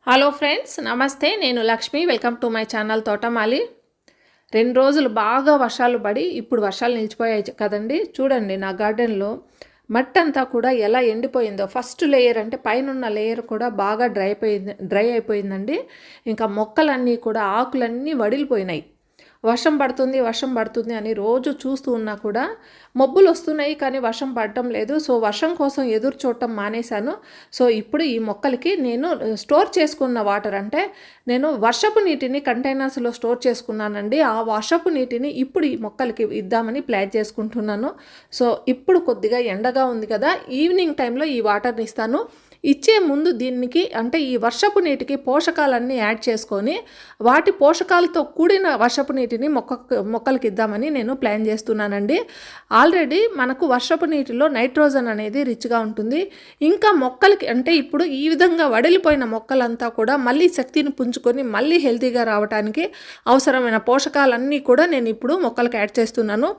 Hello friends, నమస్తే. నేను Lakshmi. Welcome to my channel తోటమాలి. 2 రోజులు బాగా వర్షాలు పడి ఇప్పుడు వర్షాలు నిలిచిపోయాయి కదండి. చూడండి నా గార్డెన్లో మట్టి అంతా కూడా ఎలా ఎండిపోయిందో. ఫస్ట్ లేయర్ అంటే పైనున్న లేయర్ కూడా బాగా డ్రై అయిపోయిందండి. ఇంకా మొక్కలన్నీ కూడా ఆకులన్నీ వడిలిపోయినాయి. వర్షం పడుతుంది అని రోజు చూస్తూ ఉన్నా కూడా మబ్బులు వస్తున్నాయి కానీ వర్షం పడటం లేదు. సో వర్షం కోసం ఎదురు చూడటం మానేశాను. సో ఇప్పుడు ఈ మొక్కలకి నేను స్టోర్ చేసుకున్న వాటర్ అంటే నేను వర్షపు నీటిని కంటైనర్స్లో స్టోర్ చేసుకున్నానండి. ఆ వర్షపు నీటిని ఇప్పుడు ఈ మొక్కలకి ఇద్దామని ప్లాన్ చేసుకుంటున్నాను. సో ఇప్పుడు కొద్దిగా ఎండగా ఉంది కదా, ఈవినింగ్ టైంలో ఈ వాటర్ని ఇస్తాను. ఇచ్చే ముందు దీనికి అంటే ఈ వర్షపు నీటికి పోషకాలన్నీ యాడ్ చేసుకొని వాటి పోషకాలతో కూడిన వర్షపు నీటిని మొక్కలకి ఇద్దామని నేను ప్లాన్ చేస్తున్నానండి. ఆల్రెడీ మనకు వర్షపు నీటిలో నైట్రోజన్ అనేది రిచ్గా ఉంటుంది. ఇంకా మొక్కలకి అంటే ఇప్పుడు ఈ విధంగా వడిలిపోయిన మొక్కలంతా కూడా మళ్ళీ శక్తిని పుంజుకొని మళ్ళీ హెల్తీగా రావడానికి అవసరమైన పోషకాలన్నీ కూడా నేను ఇప్పుడు మొక్కలకి యాడ్ చేస్తున్నాను.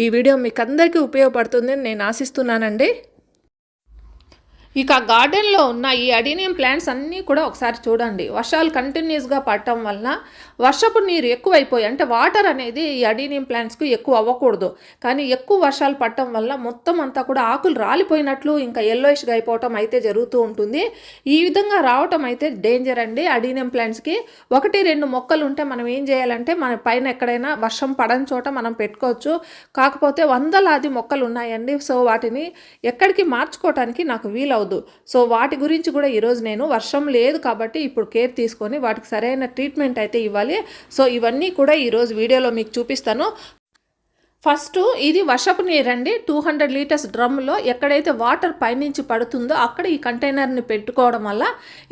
ఈ వీడియో మీకు అందరికీ ఉపయోగపడుతుందని నేను ఆశిస్తున్నానండి. ఇక గార్డెన్లో ఉన్న ఈ అడీనియం ప్లాంట్స్ అన్నీ కూడా ఒకసారి చూడండి. వర్షాలు కంటిన్యూస్గా పడటం వలన వర్షపు నీరు ఎక్కువైపోయి అంటే వాటర్ అనేది ఈ అడీనియం ప్లాంట్స్కి ఎక్కువ అవ్వకూడదు. కానీ ఎక్కువ వర్షాలు పడటం వల్ల మొత్తం అంతా కూడా ఆకులు రాలిపోయినట్లు ఇంకా ఎల్లోయిష్గా అయిపోవటం అయితే జరుగుతూ ఉంటుంది. ఈ విధంగా రావటం అయితే డేంజర్ అండి అడీనియం ప్లాంట్స్కి. 1-2 మొక్కలు ఉంటే మనం ఏం చేయాలంటే మన పైన ఎక్కడైనా వర్షం పడని చోట మనం పెట్టుకోవచ్చు. కాకపోతే వందలాది మొక్కలు ఉన్నాయండి. సో వాటిని ఎక్కడికి మార్చుకోవటానికి నాకు వీలవుతుంది. సో వాటి గురించి కూడా ఈరోజు నేను వర్షం లేదు కాబట్టి ఇప్పుడు కేర్ తీసుకొని వాటికి సరైన ట్రీట్మెంట్ అయితే ఇవ్వాలి. సో ఇవన్నీ కూడా ఈరోజు వీడియోలో మీకు చూపిస్తాను. ఫస్ట్ ఇది వర్షపు నీరండి. 200 లీటర్స్ డ్రమ్లో ఎక్కడైతే వాటర్ పైనుంచి పడుతుందో అక్కడ ఈ కంటైనర్ని పెట్టుకోవడం వల్ల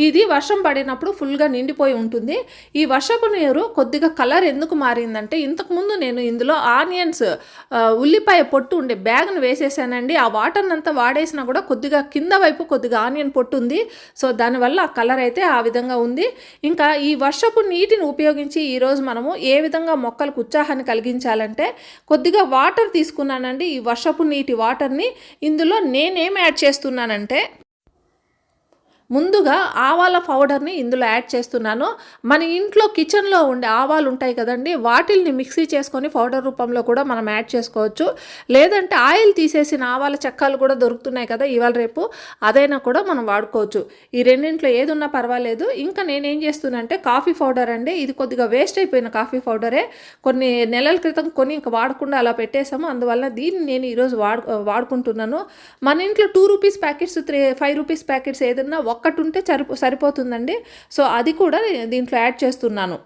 ఇది వర్షం పడినప్పుడు ఫుల్గా నిండిపోయి ఉంటుంది. ఈ వర్షపు నీరు కొద్దిగా కలర్ ఎందుకు మారిందంటే ఇంతకుముందు నేను ఇందులో ఆనియన్స్ ఉల్లిపాయ పొట్టు ఉండే బ్యాగ్ను వేసేసానండి. ఆ వాటర్ని అంతా వాడేసినా కూడా కొద్దిగా కింద వైపు కొద్దిగా ఆనియన్ పొట్టు ఉంది. సో దానివల్ల ఆ కలర్ అయితే ఆ విధంగా ఉంది. ఇంకా ఈ వర్షపు నీటిని ఉపయోగించి ఈరోజు మనము ఏ విధంగా మొక్కలకు ఉత్సాహాన్ని కలిగించాలంటే కొద్దిగా వాటర్ తీసుకున్నానండి. ఈ వర్షపు నీటి వాటర్ని ఇందులో నేనేం యాడ్ చేస్తున్నానంటే ముందుగా ఆవాల పౌడర్ని ఇందులో యాడ్ చేస్తున్నాను. మన ఇంట్లో కిచెన్లో ఉండే ఆవాలు ఉంటాయి కదండి, వాటిల్ని మిక్సీ చేసుకొని పౌడర్ రూపంలో కూడా మనం యాడ్ చేసుకోవచ్చు. లేదంటే ఆయిల్ తీసేసిన ఆవాల చెక్కలు కూడా దొరుకుతున్నాయి కదా ఇవాళ రేపు, అదైనా కూడా మనం వాడుకోవచ్చు. ఈ రెండింట్లో ఏది ఉన్నా పర్వాలేదు. ఇంకా నేనేం చేస్తున్నానంటే కాఫీ పౌడర్ అండి. ఇది కొద్దిగా వేస్ట్ అయిపోయిన కాఫీ పౌడరే, కొన్ని నెలల క్రితం కొని ఇంకా వాడకుండా అలా పెట్టేసాము. అందువల్ల దీన్ని నేను ఈరోజు వాడుకుంటున్నాను. మన ఇంట్లో 2 రూపీస్ ప్యాకెట్స్ 5 రూపీస్ ప్యాకెట్స్ ఏదన్నా ఒక్కటి ఉంటే సరిపోతుందండి. సో అది కూడా దీంట్లో యాడ్ చేస్తున్నాను.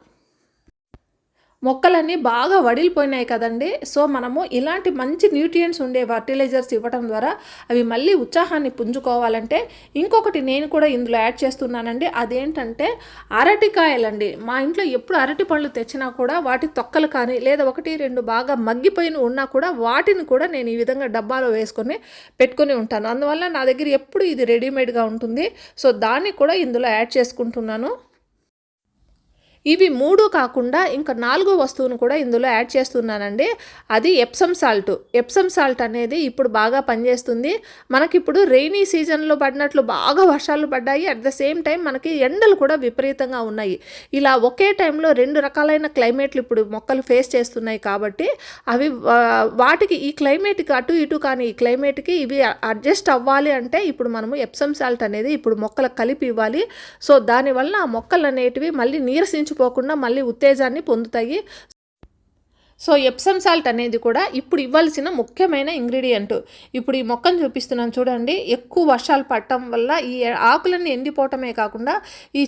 మొక్కలన్నీ బాగా వడిలిపోయినాయి కదండి. సో మనము ఇలాంటి మంచి న్యూట్రియంట్స్ ఉండే ఫర్టిలైజర్స్ ఇవ్వడం ద్వారా అవి మళ్ళీ ఉత్సాహాన్ని పుంజుకోవాలంటే ఇంకొకటి నేను కూడా ఇందులో యాడ్ చేస్తున్నానండి. అదేంటంటే అరటికాయలండి. మా ఇంట్లో ఎప్పుడు అరటి పళ్ళు తెచ్చినా కూడా వాటి తొక్కలు కానీ లేదా 1-2 బాగా మగ్గిపోయిన ఉన్నా కూడా వాటిని కూడా నేను ఈ విధంగా డబ్బాలో వేసుకొని పెట్టుకొని ఉంటాను. అందువల్ల నా దగ్గర ఎప్పుడు ఇది రెడీమేడ్గా ఉంటుంది. సో దాన్ని కూడా ఇందులో యాడ్ చేసుకుంటున్నాను. ఇవి 3 కాకుండా ఇంకా 4వ వస్తువును కూడా ఇందులో యాడ్ చేస్తున్నానండి. అది ఎప్సమ్ సాల్ట్. ఎప్సమ్ సాల్ట్ అనేది ఇప్పుడు బాగా పనిచేస్తుంది. మనకిప్పుడు రెయినీ సీజన్లో పడినట్లు బాగా వర్షాలు పడ్డాయి. అట్ ద సేమ్ టైం మనకి ఎండలు కూడా విపరీతంగా ఉన్నాయి. ఇలా ఒకే టైంలో 2 రకాలైన క్లైమేట్లు ఇప్పుడు మొక్కలు ఫేస్ చేస్తున్నాయి కాబట్టి అవి వాటికి ఈ క్లైమేట్కి అటు ఇటు కానీ ఈ క్లైమేట్కి ఇవి అడ్జస్ట్ అవ్వాలి అంటే ఇప్పుడు మనము ఎప్సమ్ సాల్ట్ అనేది ఇప్పుడు మొక్కలకు కలిపి ఇవ్వాలి. సో దానివల్ల ఆ మొక్కలు అనేటివి మళ్ళీ నీరసించిపోకుండా మళ్ళీ ఉత్తేజాన్ని పొందుతాయి. సో ఎప్సమ్ సాల్ట్ అనేది కూడా ఇప్పుడు ఇవ్వాల్సిన ముఖ్యమైన ఇంగ్రీడియంట్. ఇప్పుడు ఈ మొక్కను చూపిస్తున్నాను చూడండి. ఎక్కువ వర్షాలు పడటం వల్ల ఈ ఆకులన్నీ ఎండిపోవటమే కాకుండా ఈ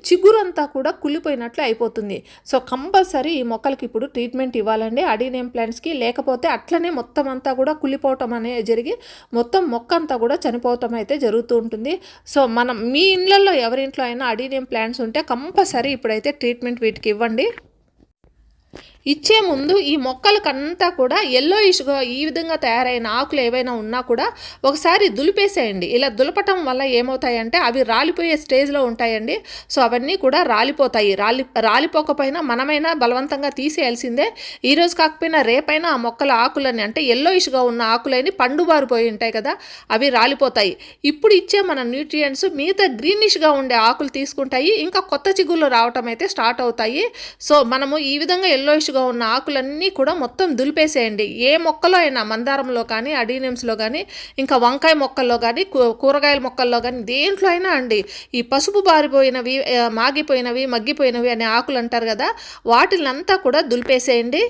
చిగురంతా కూడా కుళ్ళిపోయినట్లు అయిపోతుంది. సో కంపల్సరీ ఈ మొక్కలకి ఇప్పుడు ట్రీట్మెంట్ ఇవ్వాలండి అడీనియం ప్లాంట్స్కి. లేకపోతే అట్లనే మొత్తం అంతా కూడా కుళ్ళిపోవటం అనేది జరిగి మొత్తం మొక్క అంతా కూడా చనిపోవటం అయితే జరుగుతూ ఉంటుంది. సో మీ ఇళ్ళల్లో ఎవరింట్లో అయినా అడీనియం ప్లాంట్స్ ఉంటే కంపల్సరీ ఇప్పుడైతే ట్రీట్మెంట్ వీటికి ఇవ్వండి. ఇచ్చే ముందు ఈ మొక్కలకంతా కూడా యెల్లోయిష్‌గా ఈ విధంగా తయారైన ఆకులు ఏవైనా ఉన్నా కూడా ఒకసారి దులిపేసేయండి. ఇలా దులపటం వల్ల ఏమవుతాయంటే అవి రాలిపోయే స్టేజ్‌లో ఉంటాయండి. సో, అవన్నీ కూడా రాలిపోతాయి. రాలిపోకపోయినా మనమైనా బలవంతంగా తీసేయాల్సిందే. ఈరోజు కాకపోయినా రేపైనా ఆ మొక్కల ఆకులని అంటే యెల్లోయిష్‌గా ఉన్న ఆకులన్నీ పండుబారిపోయి ఉంటాయి కదా! అవి రాలిపోతాయి. ఇప్పుడు ఇచ్చే మన న్యూట్రియంట్స్ మిగతా గ్రీనిష్‌గా ఉండే ఆకులు తీసుకుంటాయి. ఇంకా కొత్త చిగుళ్ళు రావటం అయితే స్టార్ట్ అవుతాయి. సో, మనము ఈ విధంగా యెల్లోయిష్‌గా ఉన్న ఆకులన్నీ కూడా మొత్తం దులిపేసేయండి. ఏ మొక్కలో అయినా మందారంలో కానీ, అడీనియమ్స్‌లో కానీ, ఇంకా వంకాయ మొక్కల్లో కానీ, కూరగాయల మొక్కల్లో కానీ దేంట్లో అయినా అండి. ఈ పసుపు బారిపోయినవి, మాగిపోయినవి, మగ్గిపోయినవి అనే ఆకులు అంటారు కదా! వాటిలంతా కూడా దులిపేసేయండి.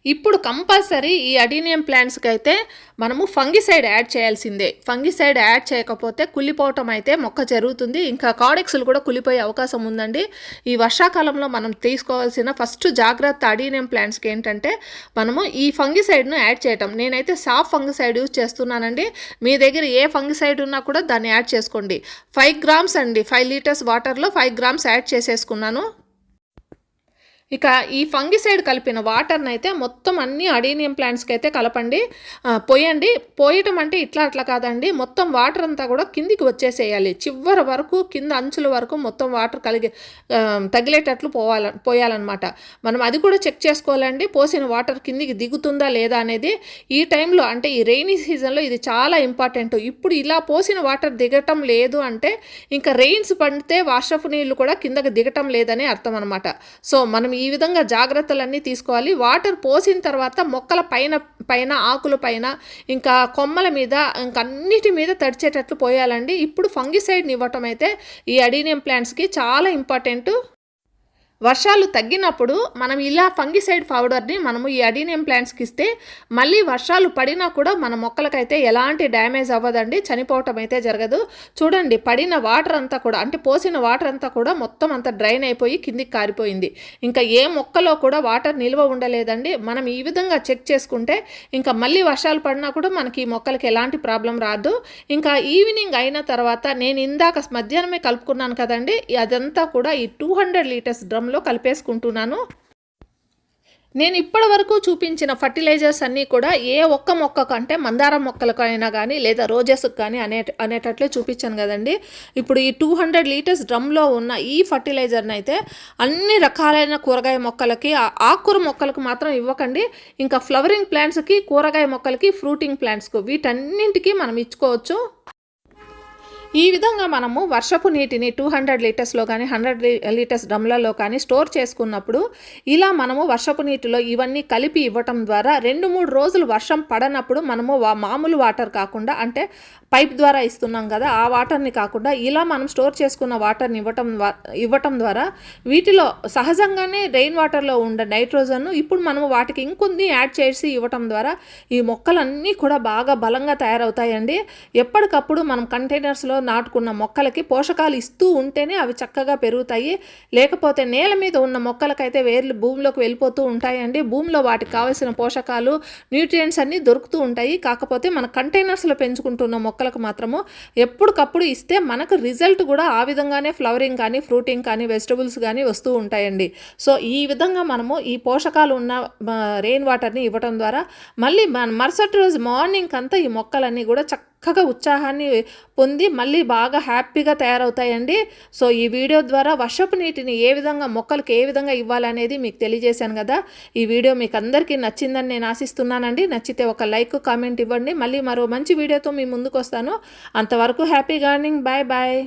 ఇప్పుడు కంపల్సరీ ఈ అడీనియం ప్లాంట్స్కి అయితే మనము ఫంగిసైడ్ యాడ్ చేయాల్సిందే. ఫంగిసైడ్ యాడ్ చేయకపోతే కుళ్ళిపోవటం అయితే మొక్క జరుగుతుంది. ఇంకా కాడెక్స్లు కూడా కుళ్ళిపోయే అవకాశం ఉందండి. ఈ వర్షాకాలంలో మనం తీసుకోవాల్సిన ఫస్ట్ జాగ్రత్త అడీనియం ప్లాంట్స్కి ఏంటంటే మనము ఈ ఫంగిసైడ్ను యాడ్ చేయటం. నేనైతే సాఫ్ ఫంగిసైడ్ యూజ్ చేస్తున్నానండి. మీ దగ్గర ఏ ఫంగిసైడ్ ఉన్నా కూడా దాన్ని యాడ్ చేసుకోండి. 5 గ్రామ్స్ అండి, 5 లీటర్స్ వాటర్లో 5 గ్రామ్స్ యాడ్ చేసేసుకున్నాను. ఇక ఈ ఫంగిసైడ్ కలిపిన వాటర్ని అయితే మొత్తం అన్ని అడీనియం ప్లాంట్స్కి అయితే కలపండి, పోయండి. పోయటం అంటే ఇట్లా అట్లా కాదండి, మొత్తం వాటర్ అంతా కూడా కిందికి వచ్చేసేయాలి. చివరి వరకు కింద అంచుల వరకు మొత్తం వాటర్ తగిలేటట్లు పోయాలన్నమాట. మనం అది కూడా చెక్ చేసుకోవాలండి, పోసిన వాటర్ కిందికి దిగుతుందా లేదా అనేది. ఈ టైంలో అంటే ఈ రెయినీ సీజన్లో ఇది చాలా ఇంపార్టెంట్. ఇప్పుడు ఇలా పోసిన వాటర్ దిగటం లేదు అంటే ఇంకా రెయిన్స్ పడితే వర్షపు నీళ్ళు కూడా కిందకి దిగటం లేదని అర్థం అనమాట. సో, మనం ఈ విధంగా జాగ్రత్తలన్నీ తీసుకోవాలి. వాటర్ పోసిన తర్వాత మొక్కల పైన ఆకుల పైన ఇంకా కొమ్మల మీద ఇంకా అన్నిటి మీద తడిచేటట్లు పోయాలండి. ఇప్పుడు ఫంగిసైడ్ని ఇవ్వటం అయితే ఈ అడీనియం ప్లాంట్స్కి చాలా ఇంపార్టెంట్. వర్షాలు తగ్గినప్పుడు మనం ఇలా ఫంగిసైడ్ పౌడర్ని మనము ఈ అడీనియం ప్లాంట్స్కి ఇస్తే మళ్ళీ వర్షాలు పడినా కూడా మన మొక్కలకైతే ఎలాంటి డ్యామేజ్ అవ్వదండి, చనిపోవటం అయితే జరగదు. చూడండి, పడిన వాటర్ అంతా కూడా అంటే పోసిన వాటర్ అంతా కూడా మొత్తం అంతా డ్రైన్ అయిపోయి కిందికి కారిపోయింది. ఇంకా ఏ మొక్కలో కూడా వాటర్ నిల్వ ఉండలేదండి. మనం ఈ విధంగా చెక్ చేసుకుంటే ఇంకా మళ్ళీ వర్షాలు పడినా కూడా మనకి ఈ మొక్కలకి ఎలాంటి ప్రాబ్లం రాదు. ఇంకా ఈవినింగ్ అయిన తర్వాత నేను ఇందాక మధ్యాహ్నమే కలుపుకున్నాను కదండి, అదంతా కూడా ఈ 200 లీటర్స్ డ్రమ్లో కలిపేసుకుంటున్నాను. నేను ఇప్పటి వరకు చూపించిన ఫర్టిలైజర్స్ అన్నీ కూడా ఏ ఒక్క మొక్కకు అంటే మందారం మొక్కలకైనా కానీ లేదా రోజెస్కి కానీ అనేటట్లే చూపించాను కదండి. ఇప్పుడు ఈ 200 లీటర్స్ డ్రమ్లో ఉన్న ఈ ఫర్టిలైజర్ని అయితే అన్ని రకాలైన కూరగాయ మొక్కలకి, ఆకుకూర మొక్కలకు మాత్రం ఇవ్వకండి. ఇంకా ఫ్లవరింగ్ ప్లాంట్స్కి, కూరగాయ మొక్కలకి, ఫ్రూటింగ్ ప్లాంట్స్కు వీటన్నింటికి మనం ఇచ్చుకోవచ్చు. ఈ విధంగా మనము వర్షపు నీటిని 200 లీటర్స్లో కానీ 100 లీటర్స్ డ్రమ్లలో కానీ స్టోర్ చేసుకున్నప్పుడు ఇలా మనము వర్షపు నీటిలో ఇవన్నీ కలిపి ఇవ్వటం ద్వారా 2-3 రోజులు వర్షం పడనప్పుడు మనము మామూలు వాటర్ కాకుండా అంటే పైప్ ద్వారా ఇస్తున్నాం కదా, ఆ వాటర్ని కాకుండా ఇలా మనం స్టోర్ చేసుకున్న వాటర్ని ఇవ్వటం ద్వారా వీటిలో సహజంగానే రెయిన్ వాటర్లో ఉండే నైట్రోజన్ ఇప్పుడు మనము వాటికి ఇంకొన్ని యాడ్ చేసి ఇవ్వటం ద్వారా ఈ మొక్కలన్నీ కూడా బాగా బలంగా తయారవుతాయండి. ఎప్పటికప్పుడు మనం కంటైనర్స్లో నాటుకున్న మొక్కలకి పోషకాలు ఇస్తూ ఉంటేనే అవి చక్కగా పెరుగుతాయి. లేకపోతే నేల మీద ఉన్న మొక్కలకైతే వేర్లు భూమిలోకి వెళ్ళిపోతూ ఉంటాయండి. భూమిలో వాటికి కావాల్సిన పోషకాలు, న్యూట్రియంట్స్ అన్నీ దొరుకుతూ ఉంటాయి. కాకపోతే మన కంటైనర్స్లో పెంచుకుంటున్న మొక్కలకు మాత్రము ఎప్పటికప్పుడు ఇస్తే మనకు రిజల్ట్ కూడా ఆ విధంగానే ఫ్లవరింగ్ కానీ, ఫ్రూటింగ్ కానీ, వెజిటబుల్స్ కానీ వస్తూ ఉంటాయండి. సో, ఈ విధంగా మనము ఈ పోషకాలు ఉన్న రెయిన్ వాటర్ని ఇవ్వటం ద్వారా మళ్ళీ మరుసటి రోజు మార్నింగ్ అంతా ఈ మొక్కలన్నీ కూడా చక్కగా ఉత్సాహాన్ని పొంది మళ్ళీ బాగా హ్యాపీగా తయారవుతాయండి. సో, ఈ వీడియో ద్వారా వర్షపు నీటిని ఏ విధంగా మొక్కలకు ఏ విధంగా ఇవ్వాలనేది మీకు తెలియజేశాను కదా. ఈ వీడియో మీకు అందరికీ నచ్చిందని నేను ఆశిస్తున్నానండి. నచ్చితే ఒక లైక్, కామెంట్ ఇవ్వండి. మళ్ళీ మరో మంచి వీడియోతో మీ ముందుకు వస్తాను. అంతవరకు హ్యాపీ గార్డెనింగ్. Bye bye.